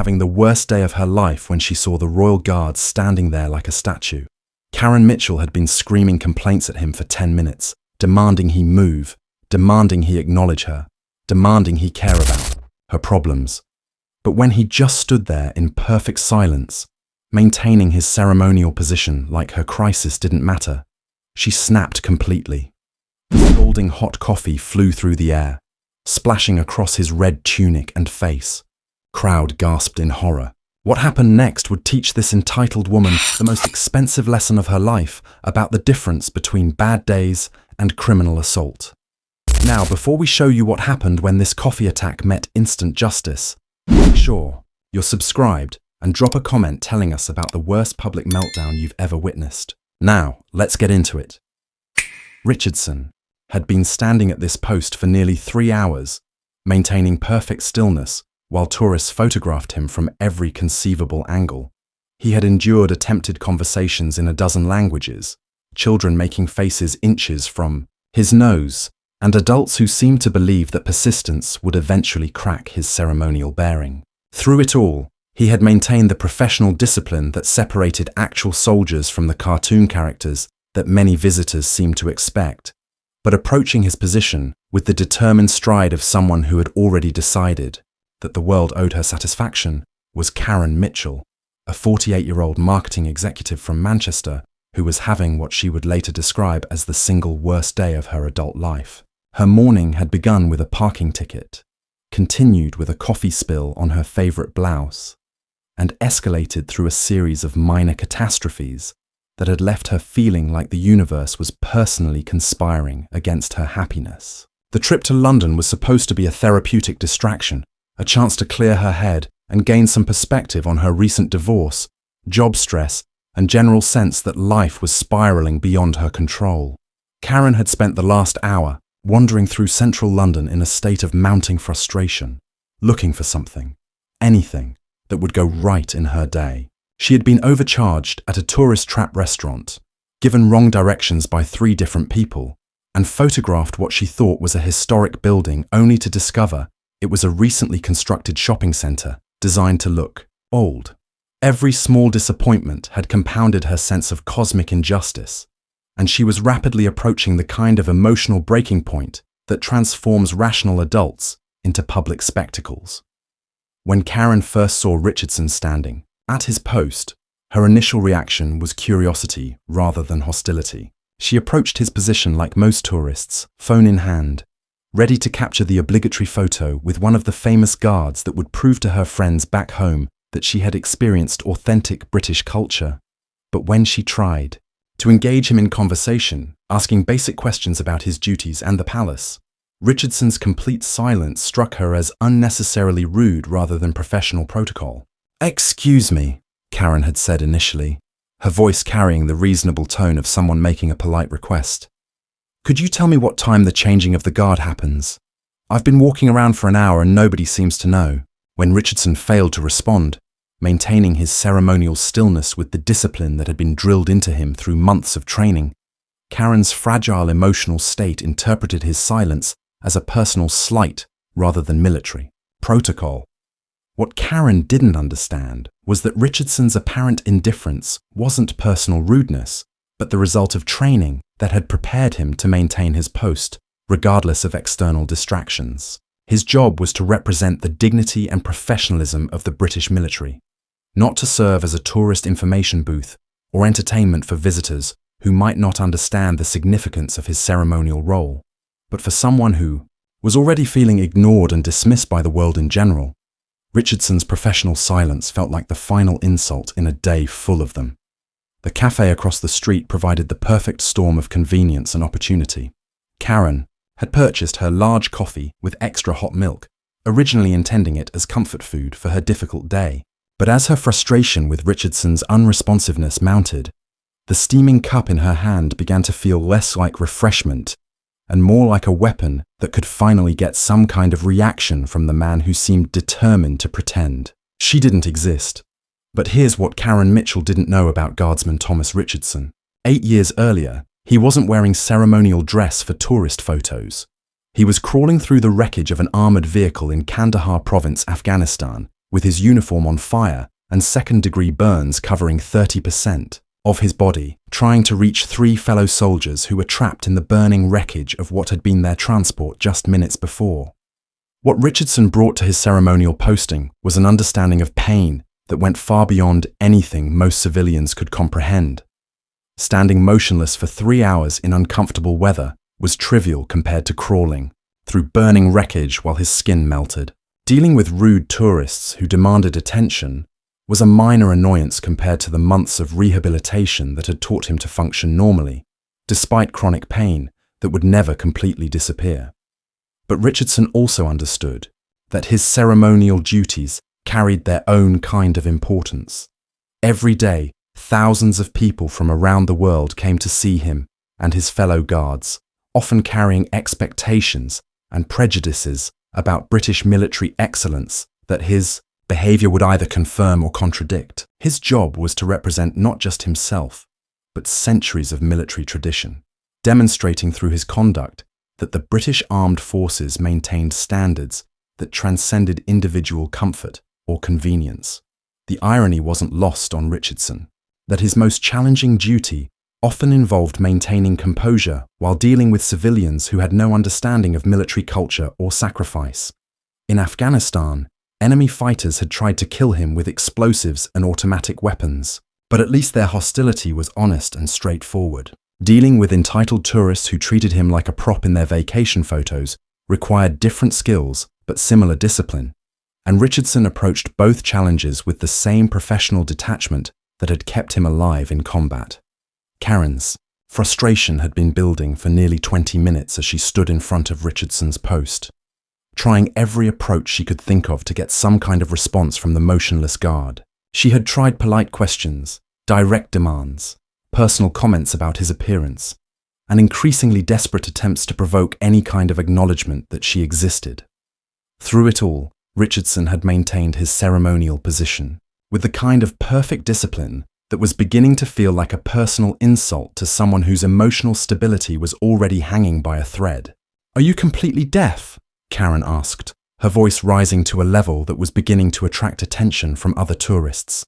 having the worst day of her life when she saw the royal guards standing there like a statue. Karen Mitchell had been screaming complaints at him for 10 minutes, demanding he move, demanding he acknowledge her, demanding he care about her problems. But when he just stood there in perfect silence, maintaining his ceremonial position like her crisis didn't matter, she snapped completely. Scalding hot coffee flew through the air, splashing across his red tunic and face. Crowd gasped in horror. What happened next would teach this entitled woman the most expensive lesson of her life about the difference between bad days and criminal assault. Now, before we show you what happened when this coffee attack met instant justice, make sure you're subscribed and drop a comment telling us about the worst public meltdown you've ever witnessed. Now, let's get into it. Richardson had been standing at this post for nearly 3 hours, maintaining perfect stillness while tourists photographed him from every conceivable angle. He had endured attempted conversations in a dozen languages, children making faces inches from his nose, and adults who seemed to believe that persistence would eventually crack his ceremonial bearing. Through it all, he had maintained the professional discipline that separated actual soldiers from the cartoon characters that many visitors seemed to expect, but approaching his position with the determined stride of someone who had already decided that the world owed her satisfaction was Karen Mitchell, a 48-year-old marketing executive from Manchester who was having what she would later describe as the single worst day of her adult life. Her morning had begun with a parking ticket, continued with a coffee spill on her favourite blouse, and escalated through a series of minor catastrophes that had left her feeling like the universe was personally conspiring against her happiness. The trip to London was supposed to be a therapeutic distraction, a chance to clear her head and gain some perspective on her recent divorce, job stress, and general sense that life was spiralling beyond her control. Karen had spent the last hour wandering through central London in a state of mounting frustration, looking for something, anything, that would go right in her day. She had been overcharged at a tourist trap restaurant, given wrong directions by 3 different people, and photographed what she thought was a historic building only to discover it was a recently constructed shopping centre designed to look old. Every small disappointment had compounded her sense of cosmic injustice, and she was rapidly approaching the kind of emotional breaking point that transforms rational adults into public spectacles. When Karen first saw Richardson standing at his post, her initial reaction was curiosity rather than hostility. She approached his position like most tourists, phone in hand, ready to capture the obligatory photo with one of the famous guards that would prove to her friends back home that she had experienced authentic British culture. But when she tried to engage him in conversation, asking basic questions about his duties and the palace, Richardson's complete silence struck her as unnecessarily rude rather than professional protocol. "Excuse me," Karen had said initially, her voice carrying the reasonable tone of someone making a polite request. "Could you tell me what time the changing of the guard happens? I've been walking around for an hour and nobody seems to know." When Richardson failed to respond, maintaining his ceremonial stillness with the discipline that had been drilled into him through months of training, Karen's fragile emotional state interpreted his silence as a personal slight rather than military protocol. What Karen didn't understand was that Richardson's apparent indifference wasn't personal rudeness, but the result of training that had prepared him to maintain his post, regardless of external distractions. His job was to represent the dignity and professionalism of the British military, not to serve as a tourist information booth or entertainment for visitors who might not understand the significance of his ceremonial role, but for someone who was already feeling ignored and dismissed by the world in general. Richardson's professional silence felt like the final insult in a day full of them. The cafe across the street provided the perfect storm of convenience and opportunity. Karen had purchased her large coffee with extra hot milk, originally intending it as comfort food for her difficult day. But as her frustration with Richardson's unresponsiveness mounted, the steaming cup in her hand began to feel less like refreshment and more like a weapon that could finally get some kind of reaction from the man who seemed determined to pretend she didn't exist. But here's what Karen Mitchell didn't know about Guardsman Thomas Richardson. 8 years earlier, he wasn't wearing ceremonial dress for tourist photos. He was crawling through the wreckage of an armoured vehicle in Kandahar province, Afghanistan, with his uniform on fire and second-degree burns covering 30% of his body, trying to reach 3 fellow soldiers who were trapped in the burning wreckage of what had been their transport just minutes before. What Richardson brought to his ceremonial posting was an understanding of pain that went far beyond anything most civilians could comprehend. Standing motionless for 3 hours in uncomfortable weather was trivial compared to crawling through burning wreckage while his skin melted. Dealing with rude tourists who demanded attention was a minor annoyance compared to the months of rehabilitation that had taught him to function normally, despite chronic pain that would never completely disappear. But Richardson also understood that his ceremonial duties carried their own kind of importance. Every day, thousands of people from around the world came to see him and his fellow guards, often carrying expectations and prejudices about British military excellence that his behavior would either confirm or contradict. His job was to represent not just himself, but centuries of military tradition, demonstrating through his conduct that the British armed forces maintained standards that transcended individual comfort or convenience. The irony wasn't lost on Richardson, that his most challenging duty often involved maintaining composure while dealing with civilians who had no understanding of military culture or sacrifice. In Afghanistan, enemy fighters had tried to kill him with explosives and automatic weapons, but at least their hostility was honest and straightforward. Dealing with entitled tourists who treated him like a prop in their vacation photos required different skills but similar discipline, and Richardson approached both challenges with the same professional detachment that had kept him alive in combat. Karen's frustration had been building for nearly 20 minutes as she stood in front of Richardson's post, trying every approach she could think of to get some kind of response from the motionless guard. She had tried polite questions, direct demands, personal comments about his appearance, and increasingly desperate attempts to provoke any kind of acknowledgement that she existed. Through it all, Richardson had maintained his ceremonial position, with the kind of perfect discipline that was beginning to feel like a personal insult to someone whose emotional stability was already hanging by a thread. "Are you completely deaf?" Karen asked, her voice rising to a level that was beginning to attract attention from other tourists.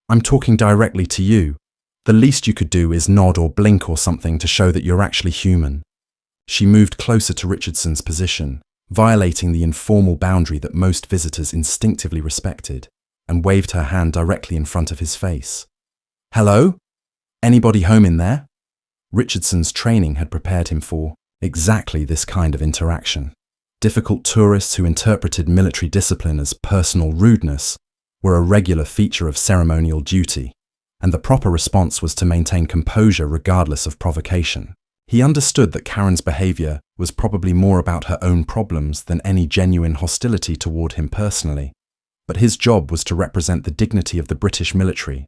"I'm talking directly to you. The least you could do is nod or blink or something to show that you're actually human." She moved closer to Richardson's position, violating the informal boundary that most visitors instinctively respected, and waved her hand directly in front of his face. "Hello? Anybody home in there?" Richardson's training had prepared him for exactly this kind of interaction. Difficult tourists who interpreted military discipline as personal rudeness were a regular feature of ceremonial duty, and the proper response was to maintain composure regardless of provocation. He understood that Karen's behavior was probably more about her own problems than any genuine hostility toward him personally, but his job was to represent the dignity of the British military,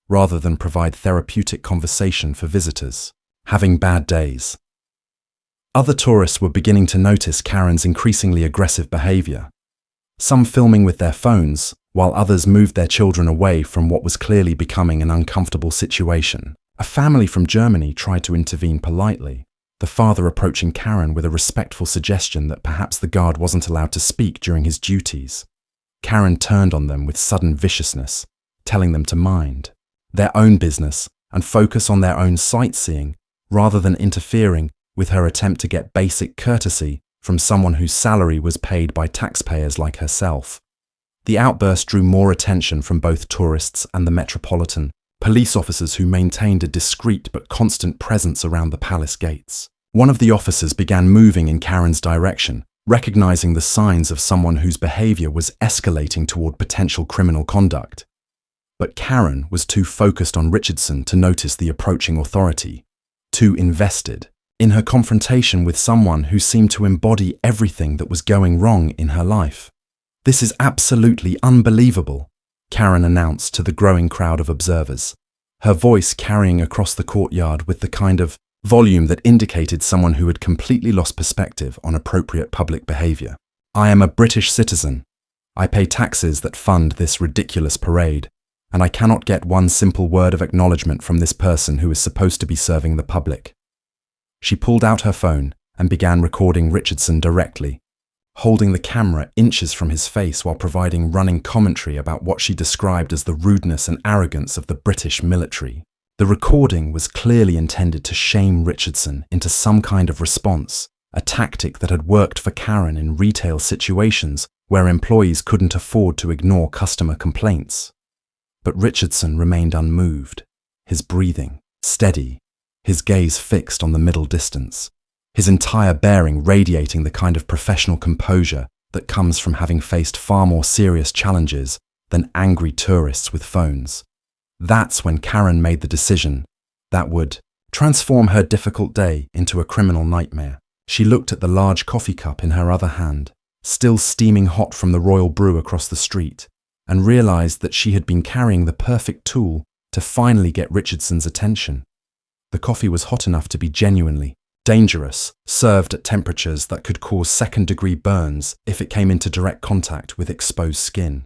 rather than provide therapeutic conversation for visitors having bad days. Other tourists were beginning to notice Karen's increasingly aggressive behavior, some filming with their phones, while others moved their children away from what was clearly becoming an uncomfortable situation. A family from Germany tried to intervene politely, the father approaching Karen with a respectful suggestion that perhaps the guard wasn't allowed to speak during his duties. Karen turned on them with sudden viciousness, telling them to mind their own business and focus on their own sightseeing rather than interfering with her attempt to get basic courtesy from someone whose salary was paid by taxpayers like herself. The outburst drew more attention from both tourists and the Metropolitan police officers who maintained a discreet but constant presence around the palace gates. One of the officers began moving in Karen's direction, recognizing the signs of someone whose behavior was escalating toward potential criminal conduct. But Karen was too focused on Richardson to notice the approaching authority, too invested in her confrontation with someone who seemed to embody everything that was going wrong in her life. "This is absolutely unbelievable," Karen announced to the growing crowd of observers, her voice carrying across the courtyard with the kind of volume that indicated someone who had completely lost perspective on appropriate public behavior. "I am a British citizen. I pay taxes that fund this ridiculous parade, and I cannot get one simple word of acknowledgement from this person who is supposed to be serving the public." She pulled out her phone and began recording Richardson directly, holding the camera inches from his face while providing running commentary about what she described as the rudeness and arrogance of the British military. The recording was clearly intended to shame Richardson into some kind of response, a tactic that had worked for Karen in retail situations where employees couldn't afford to ignore customer complaints. But Richardson remained unmoved, his breathing steady, his gaze fixed on the middle distance, his entire bearing radiating the kind of professional composure that comes from having faced far more serious challenges than angry tourists with phones. That's when Karen made the decision that would transform her difficult day into a criminal nightmare. She looked at the large coffee cup in her other hand, still steaming hot from the royal brew across the street, and realized that she had been carrying the perfect tool to finally get Richardson's attention. The coffee was hot enough to be genuinely dangerous, served at temperatures that could cause second-degree burns if it came into direct contact with exposed skin.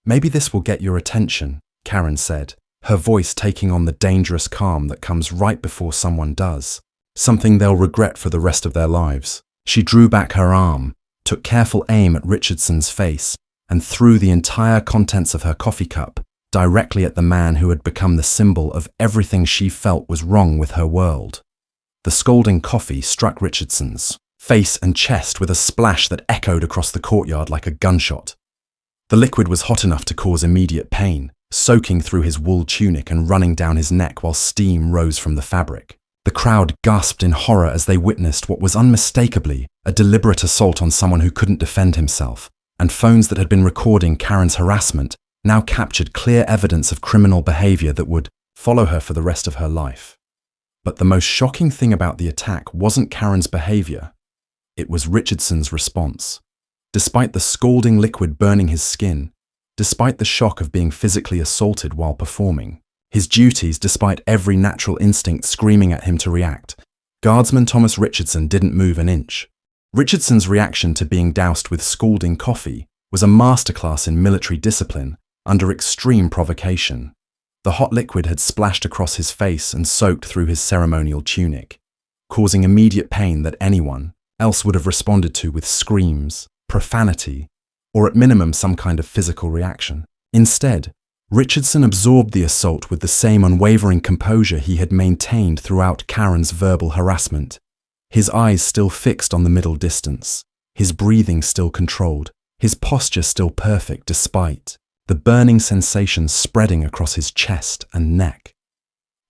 "Maybe this will get your attention," Karen said, her voice taking on the dangerous calm that comes right before someone does, something they'll regret for the rest of their lives. She drew back her arm, took careful aim at Richardson's face, and threw the entire contents of her coffee cup directly at the man who had become the symbol of everything she felt was wrong with her world. The scalding coffee struck Richardson's face and chest with a splash that echoed across the courtyard like a gunshot. The liquid was hot enough to cause immediate pain, soaking through his wool tunic and running down his neck while steam rose from the fabric. The crowd gasped in horror as they witnessed what was unmistakably a deliberate assault on someone who couldn't defend himself, and phones that had been recording Karen's harassment now captured clear evidence of criminal behavior that would follow her for the rest of her life. But the most shocking thing about the attack wasn't Karen's behavior. It was Richardson's response. Despite the scalding liquid burning his skin, despite the shock of being physically assaulted while performing, his duties despite every natural instinct screaming at him to react, Guardsman Thomas Richardson didn't move an inch. Richardson's reaction to being doused with scalding coffee was a masterclass in military discipline under extreme provocation. The hot liquid had splashed across his face and soaked through his ceremonial tunic, causing immediate pain that anyone else would have responded to with screams, profanity, or at minimum some kind of physical reaction. Instead, Richardson absorbed the assault with the same unwavering composure he had maintained throughout Karen's verbal harassment, his eyes still fixed on the middle distance, his breathing still controlled, his posture still perfect despite the burning sensation spreading across his chest and neck.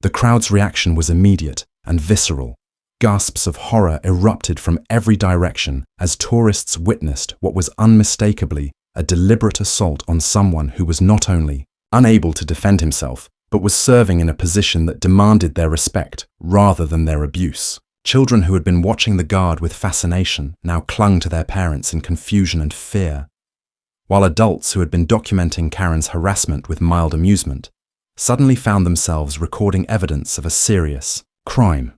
The crowd's reaction was immediate and visceral. Gasps of horror erupted from every direction as tourists witnessed what was unmistakably a deliberate assault on someone who was not only unable to defend himself, but was serving in a position that demanded their respect rather than their abuse. Children who had been watching the guard with fascination now clung to their parents in confusion and fear, while adults who had been documenting Karen's harassment with mild amusement suddenly found themselves recording evidence of a serious crime.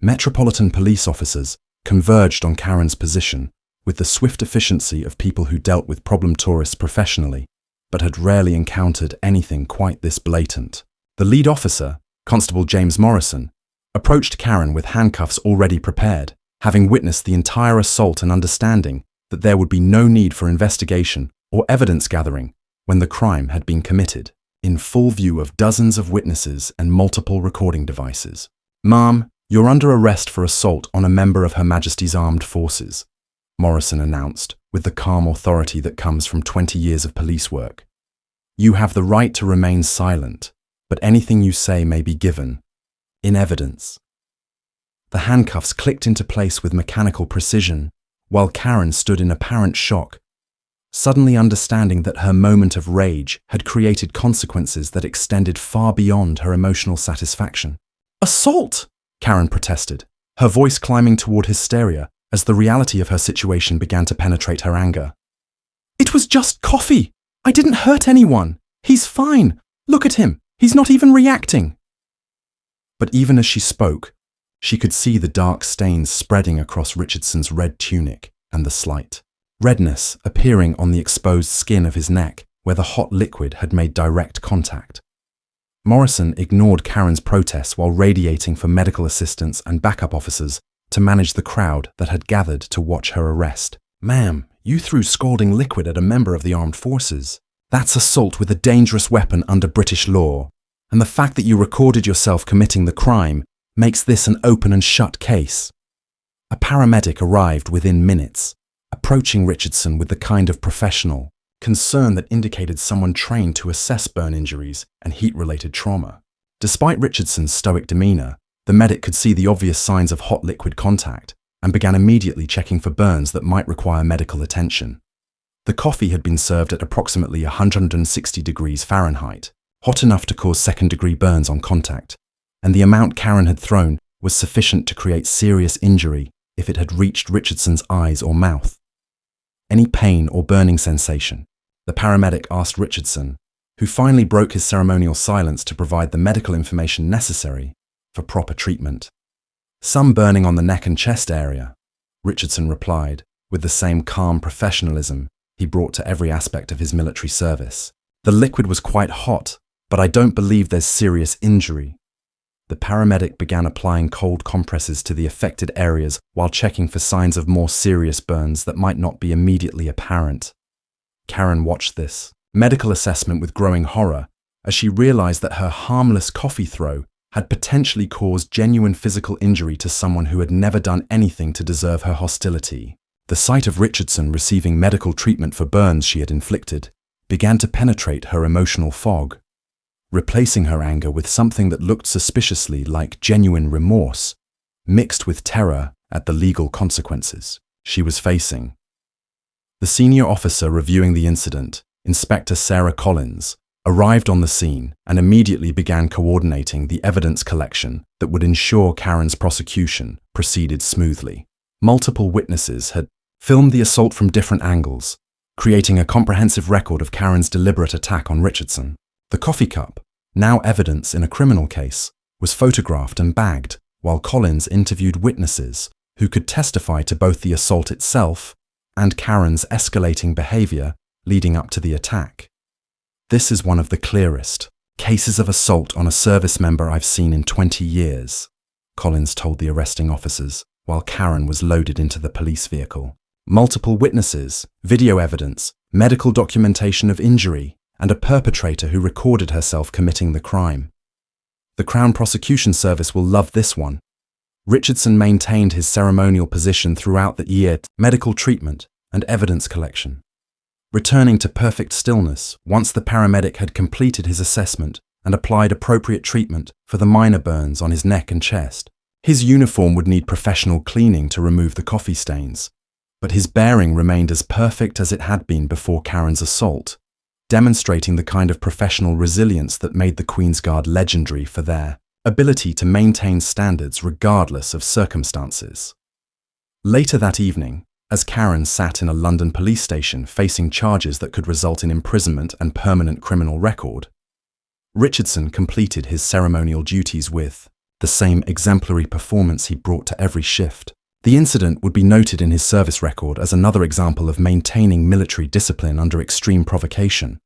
Metropolitan police officers converged on Karen's position with the swift efficiency of people who dealt with problem tourists professionally, but had rarely encountered anything quite this blatant. The lead officer, Constable James Morrison, approached Karen with handcuffs already prepared, having witnessed the entire assault and understanding that there would be no need for investigation or evidence gathering when the crime had been committed, in full view of dozens of witnesses and multiple recording devices. "Ma'am, you're under arrest for assault on a member of Her Majesty's Armed Forces," Morrison announced with the calm authority that comes from 20 years of police work. "You have the right to remain silent, but anything you say may be given in evidence." The handcuffs clicked into place with mechanical precision, while Karen stood in apparent shock, suddenly understanding that her moment of rage had created consequences that extended far beyond her emotional satisfaction. "Assault!" Karen protested, her voice climbing toward hysteria as the reality of her situation began to penetrate her anger. "It was just coffee! I didn't hurt anyone! He's fine! Look at him! He's not even reacting!" But even as she spoke, she could see the dark stains spreading across Richardson's red tunic and the slight redness appearing on the exposed skin of his neck where the hot liquid had made direct contact. Morrison ignored Karen's protests while radiating for medical assistance and backup officers to manage the crowd that had gathered to watch her arrest. "Ma'am, you threw scalding liquid at a member of the armed forces. That's assault with a dangerous weapon under British law, and the fact that you recorded yourself committing the crime makes this an open and shut case." A paramedic arrived within minutes, approaching Richardson with the kind of professional concern that indicated someone trained to assess burn injuries and heat-related trauma. Despite Richardson's stoic demeanor, the medic could see the obvious signs of hot liquid contact and began immediately checking for burns that might require medical attention. The coffee had been served at approximately 160 degrees Fahrenheit, hot enough to cause second-degree burns on contact, and the amount Karen had thrown was sufficient to create serious injury if it had reached Richardson's eyes or mouth. "Any pain or burning sensation?" the paramedic asked Richardson, who finally broke his ceremonial silence to provide the medical information necessary for proper treatment. "Some burning on the neck and chest area," Richardson replied, with the same calm professionalism he brought to every aspect of his military service. "The liquid was quite hot, but I don't believe there's serious injury." The paramedic began applying cold compresses to the affected areas while checking for signs of more serious burns that might not be immediately apparent. Karen watched this medical assessment with growing horror as she realized that her harmless coffee throw had potentially caused genuine physical injury to someone who had never done anything to deserve her hostility. The sight of Richardson receiving medical treatment for burns she had inflicted began to penetrate her emotional fog, replacing her anger with something that looked suspiciously like genuine remorse, mixed with terror at the legal consequences she was facing. The senior officer reviewing the incident, Inspector Sarah Collins, arrived on the scene and immediately began coordinating the evidence collection that would ensure Karen's prosecution proceeded smoothly. Multiple witnesses had filmed the assault from different angles, creating a comprehensive record of Karen's deliberate attack on Richardson. The coffee cup, now evidence in a criminal case, was photographed and bagged, while Collins interviewed witnesses who could testify to both the assault itself and Karen's escalating behavior leading up to the attack. "This is one of the clearest cases of assault on a service member I've seen in 20 years, Collins told the arresting officers while Karen was loaded into the police vehicle. "Multiple witnesses, video evidence, medical documentation of injury, and a perpetrator who recorded herself committing the crime. The Crown Prosecution Service will love this one." Richardson maintained his ceremonial position throughout the year, medical treatment and evidence collection, returning to perfect stillness once the paramedic had completed his assessment and applied appropriate treatment for the minor burns on his neck and chest. His uniform would need professional cleaning to remove the coffee stains, but his bearing remained as perfect as it had been before Karen's assault, demonstrating the kind of professional resilience that made the Queen's Guard legendary for their ability to maintain standards regardless of circumstances. Later that evening, as Karen sat in a London police station facing charges that could result in imprisonment and permanent criminal record, Richardson completed his ceremonial duties with the same exemplary performance he brought to every shift. The incident would be noted in his service record as another example of maintaining military discipline under extreme provocation.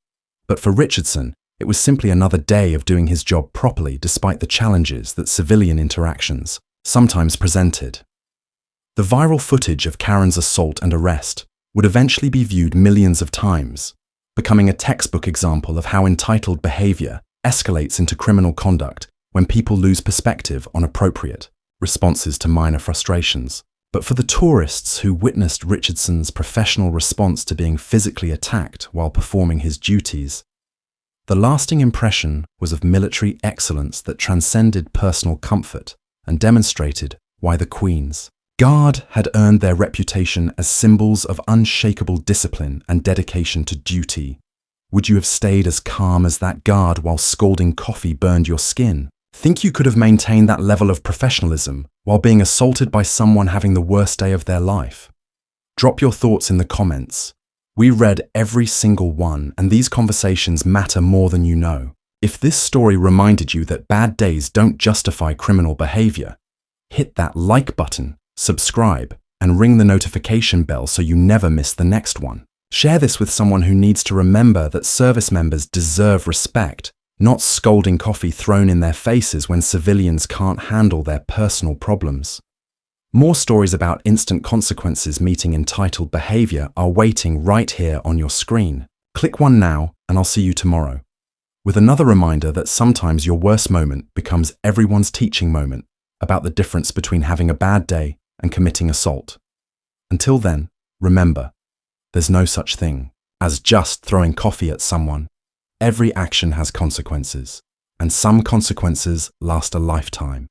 But for Richardson, it was simply another day of doing his job properly despite the challenges that civilian interactions sometimes presented. The viral footage of Karen's assault and arrest would eventually be viewed millions of times, becoming a textbook example of how entitled behavior escalates into criminal conduct when people lose perspective on appropriate responses to minor frustrations. But for the tourists who witnessed Richardson's professional response to being physically attacked while performing his duties, the lasting impression was of military excellence that transcended personal comfort and demonstrated why the Queen's Guard had earned their reputation as symbols of unshakable discipline and dedication to duty. Would you have stayed as calm as that guard while scalding coffee burned your skin? Think you could have maintained that level of professionalism while being assaulted by someone having the worst day of their life? Drop your thoughts in the comments. We read every single one, and these conversations matter more than you know. If this story reminded you that bad days don't justify criminal behavior, hit that like button, subscribe, and ring the notification bell so you never miss the next one. Share this with someone who needs to remember that service members deserve respect, not scalding coffee thrown in their faces when civilians can't handle their personal problems. More stories about instant consequences meeting entitled behavior are waiting right here on your screen. Click one now, and I'll see you tomorrow, with another reminder that sometimes your worst moment becomes everyone's teaching moment about the difference between having a bad day and committing assault. Until then, remember, there's no such thing as just throwing coffee at someone. Every action has consequences, and some consequences last a lifetime.